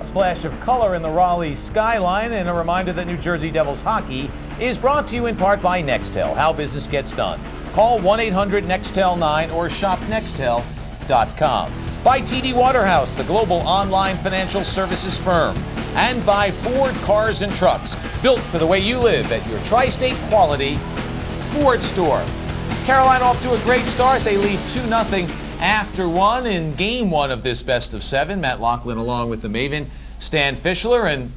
splash of color in the Raleigh skyline, and a reminder that New Jersey Devils hockey is brought to you in part by Nextel, how business gets done. Call 1-800-NEXTEL-9 or shop nextel.com. By TD Waterhouse, the global online financial services firm. And by Ford Cars and Trucks, built for the way you live at your tri-state quality Ford store. Carolina off to a great start. They lead 2-0 after one in game one of this best of seven. Matt Loughlin along with the Maven, Stan Fischler, and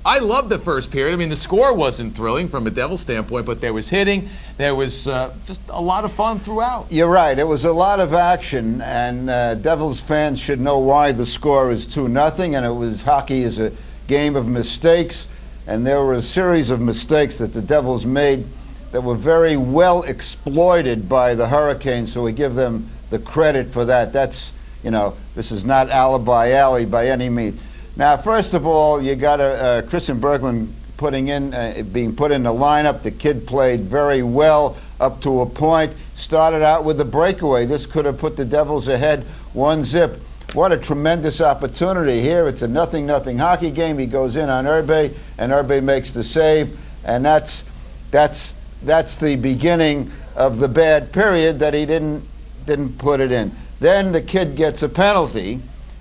I loved the first period. I mean, the score wasn't thrilling from a Devils standpoint, but there was hitting. There was just a lot of fun throughout. You're right. It was a lot of action, and Devils fans should know why the score is 2-0, and it was hockey is a game of mistakes, and there were a series of mistakes that the Devils made that were very well exploited by the Hurricanes, so we give them the credit for that. That's, you know, this is not alibi alley by any means. Now, first of all, you got Christian Berglund being put in the lineup. The kid played very well up to a point. Started out with a breakaway. This could have put the Devils ahead 1-0. What a tremendous opportunity here. It's a 0-0 hockey game. He goes in on Urbe, and Urbe makes the save, and that's the beginning of the bad period that he didn't put it in. Then the kid gets a penalty.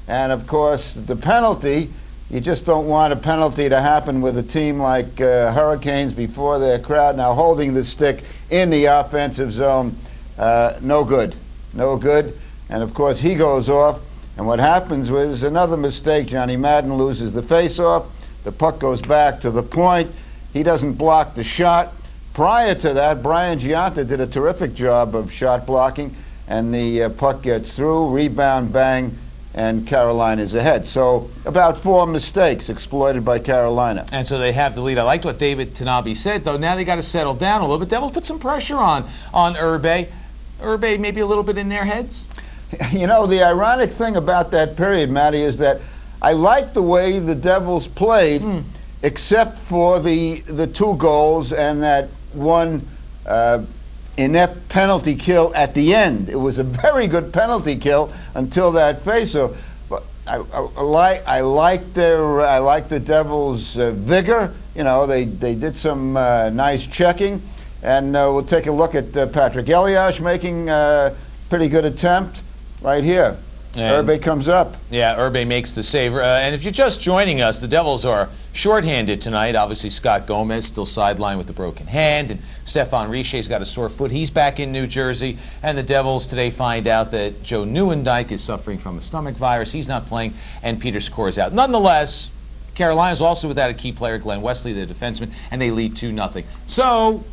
And of course, the penalty, you just don't want a penalty to happen with a team like Hurricanes before their crowd. Now holding the stick in the offensive zone, no good. And of course, he goes off. And what happens was another mistake. Johnny Madden loses the face-off. The puck goes back to the point. He doesn't block the shot. Prior to that, Brian Giunta did a terrific job of shot blocking. And the puck gets through, rebound, bang, and Carolina's ahead. So about 4 mistakes exploited by Carolina. And so they have the lead. I liked what David Tanabe said, though. Now they got to settle down a little bit. Devils put some pressure on Urbe. Urbe maybe a little bit in their heads? You know, the ironic thing about that period, Matty, is that I liked the way the Devils played, except for the 2 goals and that one inept penalty kill at the end. It was a very good penalty kill until that face-off. But I like the Devils' vigor. You know, they did some nice checking, and we'll take a look at Patrick Elias making a pretty good attempt right here. Urbe comes up. Yeah, Urbe makes the save. And if you're just joining us, the Devils are shorthanded tonight. Obviously, Scott Gomez still sidelined with a broken hand, and Stefan Richet's got a sore foot. He's back in New Jersey. And the Devils today find out that Joe Nieuwendyk is suffering from a stomach virus. He's not playing, and Peter Score's out. Nonetheless, Carolina's also without a key player, Glenn Wesley, the defenseman, and they lead 2-0. So,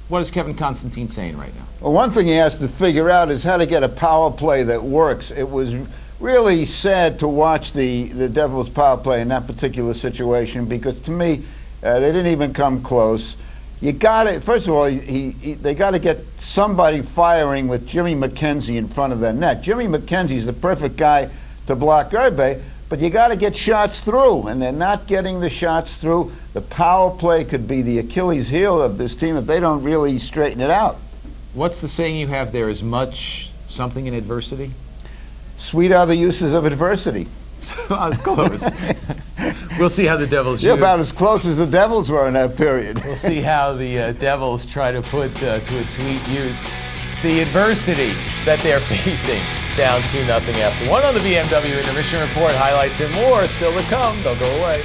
what is Kevin Constantine saying right now? Well, one thing he has to figure out is how to get a power play that works. It was really sad to watch the Devils' power play in that particular situation, because to me, they didn't even come close. You got to, first of all, they got to get somebody firing with Jimmy McKenzie in front of the net. Jimmy McKenzie's the perfect guy to block Urbe, but you got to get shots through, and they're not getting the shots through. The power play could be the Achilles heel of this team if they don't really straighten it out. What's the saying you have there? Is much something in adversity? Sweet are the uses of adversity. I was close. We'll see how the Devils You're about as close as the Devils were in that period. We'll see how the Devils try to put to a sweet use the adversity that they're facing down 2-0 after one on the BMW Intermission Report. Highlights and more still to come. Don't go away.